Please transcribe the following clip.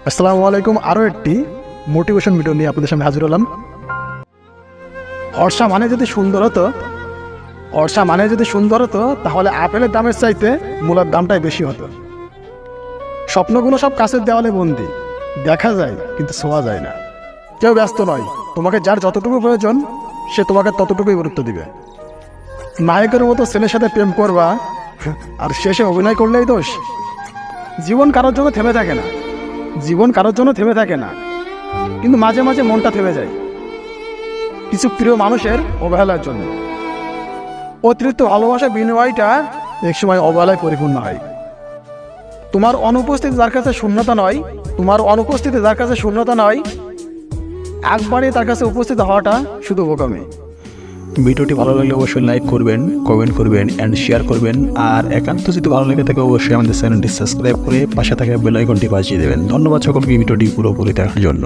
আসসালামু আলাইকুম। আরও একটি মোটিভেশন ভিডিও নিয়ে আপনাদের সামনে হাজির হলাম। অর্ষা মানে যদি সুন্দর হতো তাহলে আপেলের দামের চাইতে মূলার দামটাই বেশি হতো। স্বপ্নগুলো সব কাছের দেওয়ালে বন্দি, দেখা যায় কিন্তু ছোঁয়া যায় না। কেউ ব্যস্ত নয়, তোমাকে যার যতটুকু প্রয়োজন সে তোমাকে ততটুকুই গুরুত্ব দিবে। নায়কের মতো ছেলের সাথে প্রেম করবা আর শেষে অভিনয় করলেই দোষ। জীবন কারোর জন্য থেমে থাকে না, কিন্তু মাঝে মাঝে মনটা থেমে যায় কিছু প্রিয় মানুষের অবহেলার জন্য। অতিরিক্ত ভালোবাসার বিনিময়টা একসময় অবহেলায় পরিপূর্ণ হয়। তোমার অনুপস্থিতি যার কাছে শূন্যতা নয়, একবারই তার কাছে উপস্থিত হওয়াটা শুধু বোকামি। ভিডিওটি ভালো লাগলে অবশ্যই লাইক করবেন, কমেন্ট করবেন অ্যান্ড শেয়ার করবেন। আর একান্ত যদি ভালো লেগে থাকে অবশ্যই আমাদের চ্যানেলটি সাবস্ক্রাইব করে পাশে থাকা বেল আইকনটি বাজিয়ে দেবেন। ধন্যবাদ সকলকে ভিডিওটি পুরোপুরি দেখার জন্য।